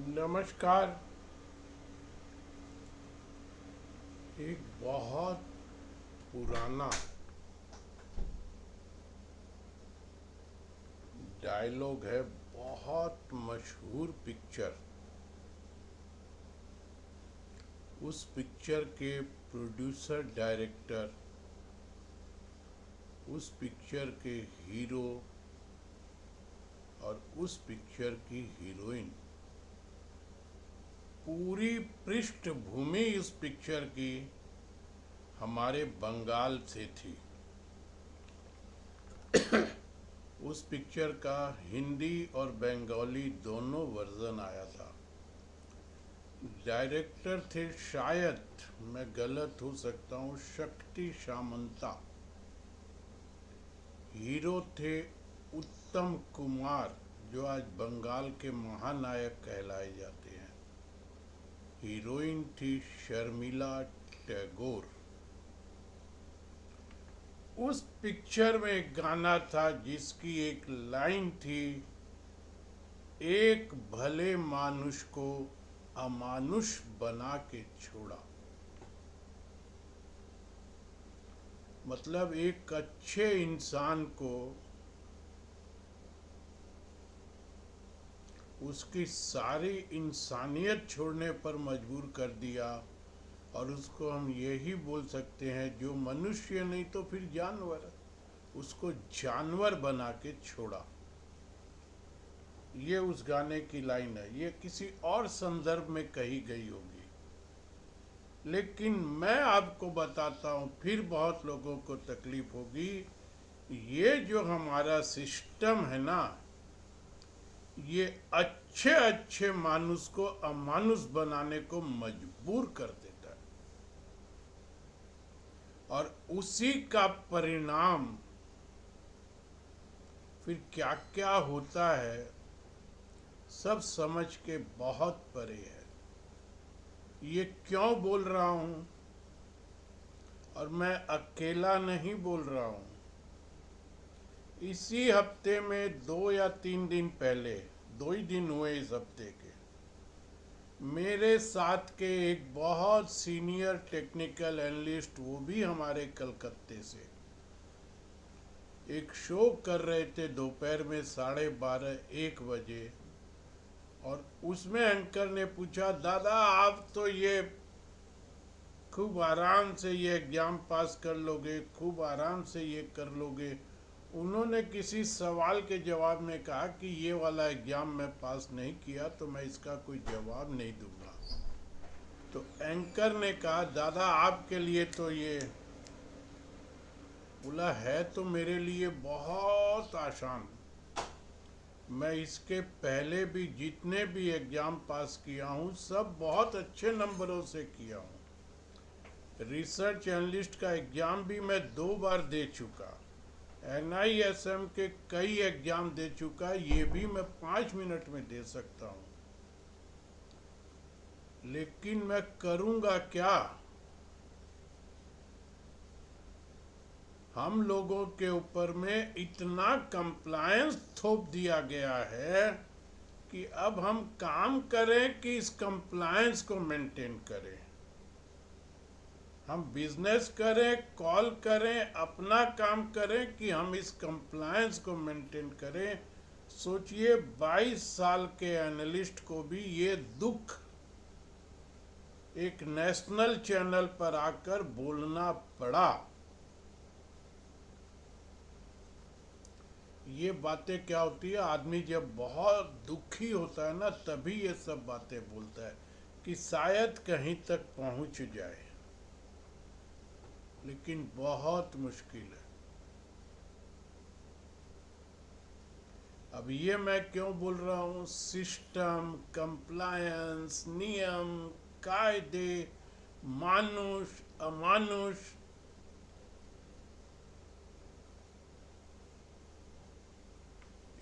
नमस्कार। एक बहुत पुराना डायलॉग है, बहुत मशहूर पिक्चर। उस पिक्चर के प्रोड्यूसर डायरेक्टर, उस पिक्चर के हीरो और उस पिक्चर की हीरोइन, पूरी पृष्ठभूमि इस पिक्चर की हमारे बंगाल से थी। उस पिक्चर का हिंदी और बंगाली दोनों वर्जन आया था। डायरेक्टर थे, शायद मैं गलत हो सकता हूँ, शक्ति सामंता। हीरो थे उत्तम कुमार, जो आज बंगाल के महानायक कहलाए जाते हैं। हीरोइन थी शर्मिला टैगोर। उस पिक्चर में एक गाना था जिसकी एक लाइन थी, एक भले मानुष को अमानुष बना के छोड़ा। मतलब एक अच्छे इंसान को उसकी सारी इंसानियत छोड़ने पर मजबूर कर दिया। और उसको हम यही बोल सकते हैं, जो मनुष्य नहीं तो फिर जानवर, उसको जानवर बना के छोड़ा। ये उस गाने की लाइन है। ये किसी और संदर्भ में कही गई होगी, लेकिन मैं आपको बताता हूँ, फिर बहुत लोगों को तकलीफ होगी। ये जो हमारा सिस्टम है ना, ये अच्छे अच्छे मानुष को अमानुष बनाने को मजबूर कर देता है। और उसी का परिणाम फिर क्या क्या होता है, सब समझ के बहुत परे है। ये क्यों बोल रहा हूँ, और मैं अकेला नहीं बोल रहा हूँ। इसी हफ्ते में 2 या 3 दिन पहले, 2 ही दिन हुए इस हफ्ते के, मेरे साथ के एक बहुत सीनियर टेक्निकल एनालिस्ट, वो भी हमारे कलकत्ते से, एक शो कर रहे थे दोपहर में 12:30-1 बजे। और उसमें एंकर ने पूछा, दादा आप तो ये खूब आराम से ये एग्ज़ाम पास कर लोगे, खूब आराम से ये कर लोगे। उन्होंने किसी सवाल के जवाब में कहा कि ये वाला एग्ज़ाम मैं पास नहीं किया, तो मैं इसका कोई जवाब नहीं दूंगा। तो एंकर ने कहा, दादा आपके लिए तो ये, बोला है तो मेरे लिए बहुत आसान। मैं इसके पहले भी जितने भी एग्ज़ाम पास किया हूँ, सब बहुत अच्छे नंबरों से किया हूँ। रिसर्च एनालिस्ट का एग्ज़ाम भी मैं 2 बार दे चुका, NISM के कई एग्ज़ाम दे चुका, ये भी मैं 5 मिनट में दे सकता हूँ। लेकिन मैं करूँगा क्या? हम लोगों के ऊपर में इतना कंप्लायंस थोप दिया गया है कि अब हम काम करें कि इस कंप्लायंस को मेंटेन करें। हम बिजनेस करें, कॉल करें, अपना काम करें, कि हम इस कंप्लायंस को मेंटेन करें। सोचिए, 22 साल के एनालिस्ट को भी ये दुख एक नेशनल चैनल पर आकर बोलना पड़ा। ये बातें क्या होती है, आदमी जब बहुत दुखी होता है ना, तभी ये सब बातें बोलता है कि शायद कहीं तक पहुंच जाए, लेकिन बहुत मुश्किल है। अब ये मैं क्यों बोल रहा हूँ, सिस्टम, कंप्लायंस, नियम, कायदे, मानुष अमानुष,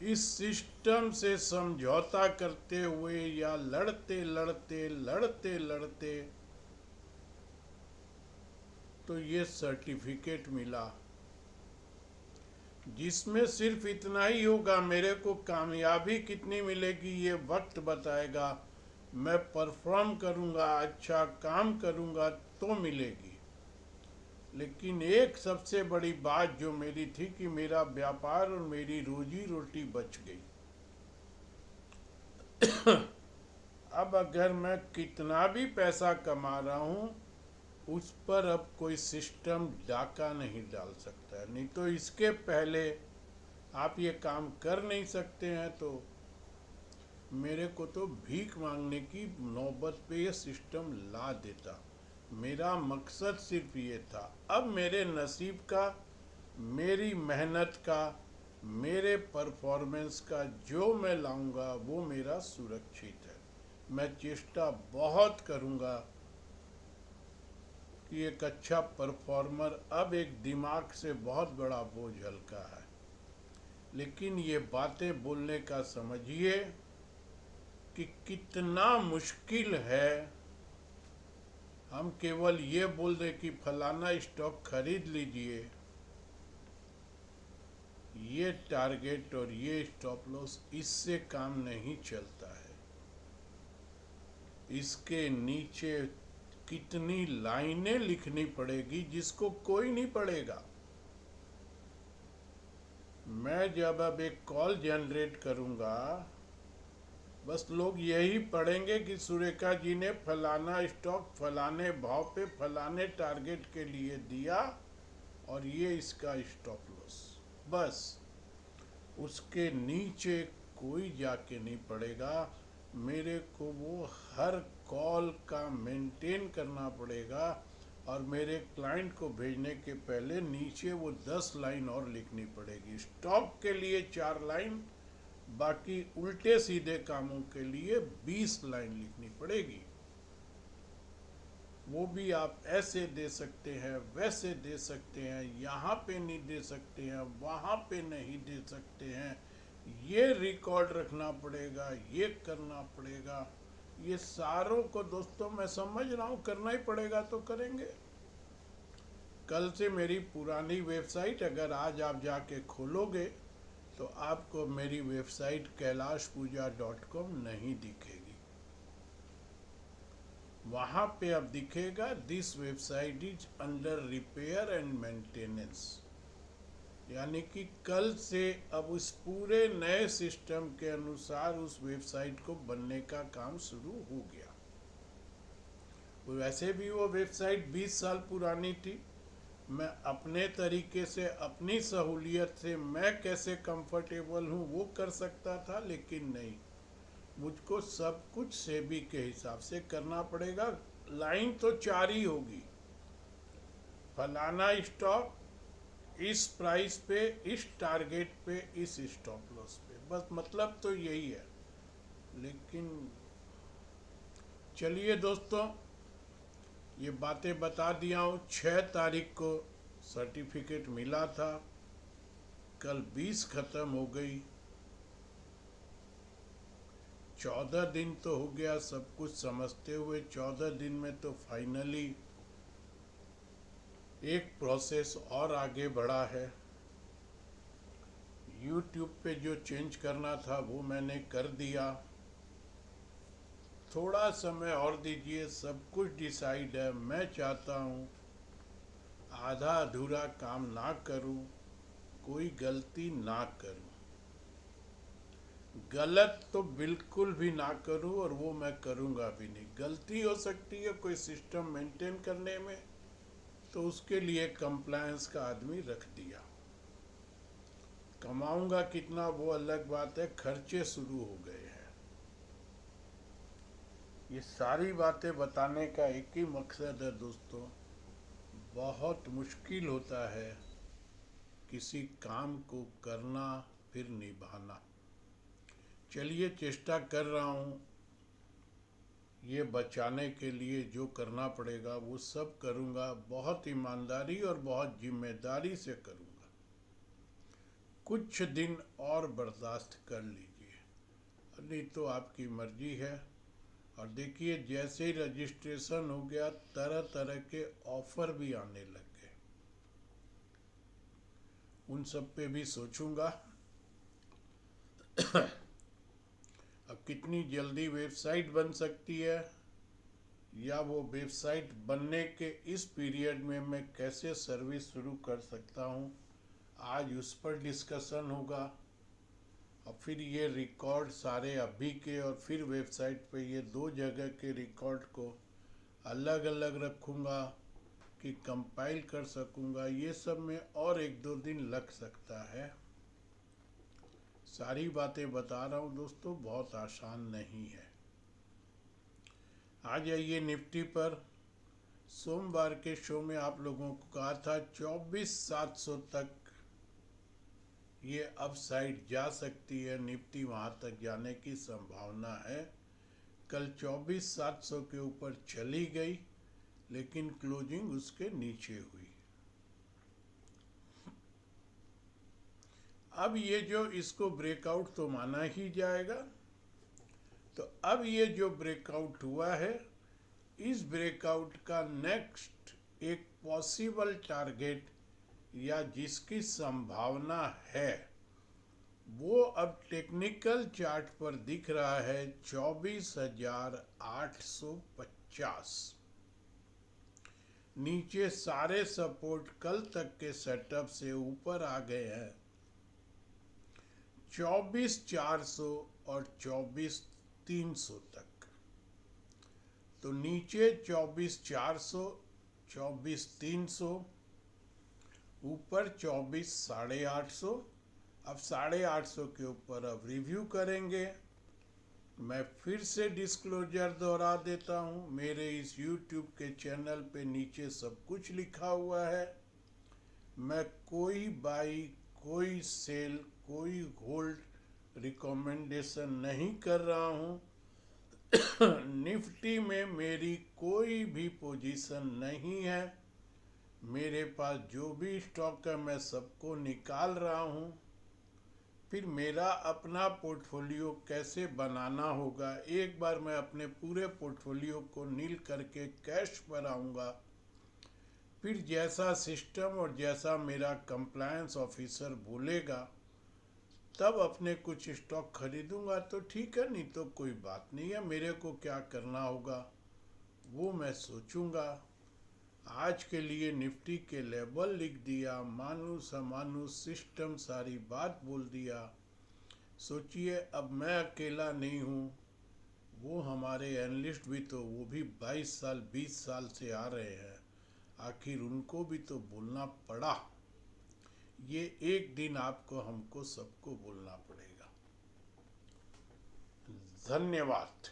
इस सिस्टम से समझौता करते हुए या लड़ते लड़ते लड़ते लड़ते तो ये सर्टिफिकेट मिला, जिसमें सिर्फ इतना ही होगा, मेरे को कामयाबी कितनी मिलेगी ये वक्त बताएगा, मैं परफॉर्म करूंगा, अच्छा काम करूंगा तो मिलेगी। लेकिन एक सबसे बड़ी बात जो मेरी थी कि मेरा व्यापार और मेरी रोजी रोटी बच गई। अब अगर मैं कितना भी पैसा कमा रहा हूं, उस पर अब कोई सिस्टम डाका नहीं डाल सकता है। नहीं तो इसके पहले आप ये काम कर नहीं सकते हैं, तो मेरे को तो भीख मांगने की नौबत पे ये सिस्टम ला देता। मेरा मकसद सिर्फ ये था। अब मेरे नसीब का, मेरी मेहनत का, मेरे परफॉर्मेंस का जो मैं लाऊंगा वो मेरा सुरक्षित है। मैं चेष्टा बहुत करूंगा कि एक अच्छा परफॉर्मर, अब एक दिमाग से बहुत बड़ा बोझ हल्का है। लेकिन ये बातें बोलने का समझिए कि कितना मुश्किल है। हम केवल ये बोल दें कि फलाना स्टॉक खरीद लीजिए, ये टारगेट और ये स्टॉप लॉस, इससे काम नहीं चलता है। इसके नीचे कितनी लाइनें लिखनी पड़ेगी जिसको कोई नहीं पढ़ेगा। मैं जब अब एक कॉल जनरेट करूंगा, बस लोग यही पढ़ेंगे कि सुरेखा जी ने फलाना स्टॉक फलाने भाव पे फलाने टारगेट के लिए दिया और ये इसका स्टॉप लॉस। बस उसके नीचे कोई जाके नहीं पड़ेगा। मेरे को वो हर कॉल का मेंटेन करना पड़ेगा, और मेरे क्लाइंट को भेजने के पहले नीचे वो 10 लाइन और लिखनी पड़ेगी। स्टॉक के लिए 4 लाइन, बाकी उल्टे सीधे कामों के लिए 20 लाइन लिखनी पड़ेगी। वो भी आप ऐसे दे सकते हैं, वैसे दे सकते हैं, यहाँ पे नहीं दे सकते हैं, वहाँ पे नहीं दे सकते हैं, ये रिकॉर्ड रखना पड़ेगा, ये करना पड़ेगा। ये सारों को दोस्तों मैं समझ रहा हूँ, करना ही पड़ेगा तो करेंगे। कल से मेरी पुरानी वेबसाइट अगर आज आप जाके खोलोगे तो आपको मेरी वेबसाइट kailashpuja.com नहीं दिखेगी। वहाँ पे अब दिखेगा this website is under repair and maintenance. यानी कि कल से अब उस पूरे नए सिस्टम के अनुसार उस वेबसाइट को बनने का काम शुरू हो गया। वैसे भी वो वेबसाइट 20 साल पुरानी थी। मैं अपने तरीके से, अपनी सहूलियत से मैं कैसे कंफर्टेबल हूँ वो कर सकता था, लेकिन नहीं, मुझको सब कुछ सेबी के हिसाब से करना पड़ेगा। लाइन तो 4 ही होगी, फलाना स्टॉक इस प्राइस पे, इस टारगेट पे, इस स्टॉप लॉस पे, बस मतलब तो यही है। लेकिन चलिए दोस्तों, ये बातें बता दिया हूँ। 6 तारीख को सर्टिफिकेट मिला था, कल 20 खत्म हो गई। 14 दिन तो हो गया सब कुछ समझते हुए। 14 दिन में तो फाइनली एक प्रोसेस और आगे बढ़ा है। यूट्यूब पे जो चेंज करना था वो मैंने कर दिया। थोड़ा समय और दीजिए, सब कुछ डिसाइड है। मैं चाहता हूँ आधा अधूरा काम ना करूँ, कोई गलती ना करूँ, गलत तो बिल्कुल भी ना करूँ, और वो मैं करूँगा भी नहीं। गलती हो सकती है कोई सिस्टम मेंटेन करने में, तो उसके लिए कंप्लायंस का आदमी रख दिया। कमाऊंगा कितना वो अलग बात है, खर्चे शुरू हो गए हैं। ये सारी बातें बताने का एक ही मकसद है दोस्तों, बहुत मुश्किल होता है किसी काम को करना फिर निभाना। चलिए, चेष्टा कर रहा हूँ, ये बचाने के लिए जो करना पड़ेगा वो सब करूँगा। बहुत ईमानदारी और बहुत जिम्मेदारी से करूँगा। कुछ दिन और बर्दाश्त कर लीजिए, नहीं तो आपकी मर्जी है। और देखिए, जैसे ही रजिस्ट्रेशन हो गया, तरह तरह के ऑफर भी आने लग गए। उन सब पे भी सोचूंगा। अब कितनी जल्दी वेबसाइट बन सकती है, या वो वेबसाइट बनने के इस पीरियड में मैं कैसे सर्विस शुरू कर सकता हूँ, आज उस पर डिस्कशन होगा। और फिर ये रिकॉर्ड सारे अभी के और फिर वेबसाइट पे ये दो जगह के रिकॉर्ड को अलग अलग रखूँगा कि कंपाइल कर सकूँगा। ये सब में और एक दो दिन लग सकता है। सारी बातें बता रहा हूँ दोस्तों, बहुत आसान नहीं है। आ जाइए निफ्टी पर। सोमवार के शो में आप लोगों को कहा था 24,700 तक ये अप साइड जा सकती है, निफ्टी वहाँ तक जाने की संभावना है। कल 24,700 के ऊपर चली गई, लेकिन क्लोजिंग उसके नीचे हुई। अब ये जो इसको ब्रेकआउट तो माना ही जाएगा। तो अब ये जो ब्रेकआउट हुआ है, इस ब्रेकआउट का नेक्स्ट एक पॉसिबल टारगेट या जिसकी संभावना है, वो अब टेक्निकल चार्ट पर दिख रहा है 24,850। नीचे सारे सपोर्ट कल तक के सेटअप से ऊपर आ गए हैं 24,400 और 24,300 तक। तो नीचे 24,400, 24,300, ऊपर 24,850। अब 850 के ऊपर अब रिव्यू करेंगे। मैं फिर से डिस्क्लोजर दोहरा देता हूँ, मेरे इस YouTube के चैनल पे नीचे सब कुछ लिखा हुआ है। मैं कोई बाई, कोई सेल, कोई होल्ड रिकमेंडेशन नहीं कर रहा हूँ। निफ्टी में मेरी कोई भी पोजीशन नहीं है। मेरे पास जो भी स्टॉक है मैं सबको निकाल रहा हूँ। फिर मेरा अपना पोर्टफोलियो कैसे बनाना होगा, एक बार मैं अपने पूरे पोर्टफोलियो को नील करके कैश पर आऊँगा। फिर जैसा सिस्टम और जैसा मेरा कंप्लायंस ऑफिसर बोलेगा, तब अपने कुछ स्टॉक खरीदूंगा तो ठीक है, नहीं तो कोई बात नहीं है। मेरे को क्या करना होगा वो मैं सोचूंगा। आज के लिए निफ्टी के लेवल लिख दिया, मानुस अमानुस सिस्टम सारी बात बोल दिया। सोचिए, अब मैं अकेला नहीं हूँ, वो हमारे एनालिस्ट भी तो वो भी 22 साल 20 साल से आ रहे हैं। आखिर उनको भी तो बोलना पड़ा। ये एक दिन आपको हमको सबको बोलना पड़ेगा। धन्यवाद।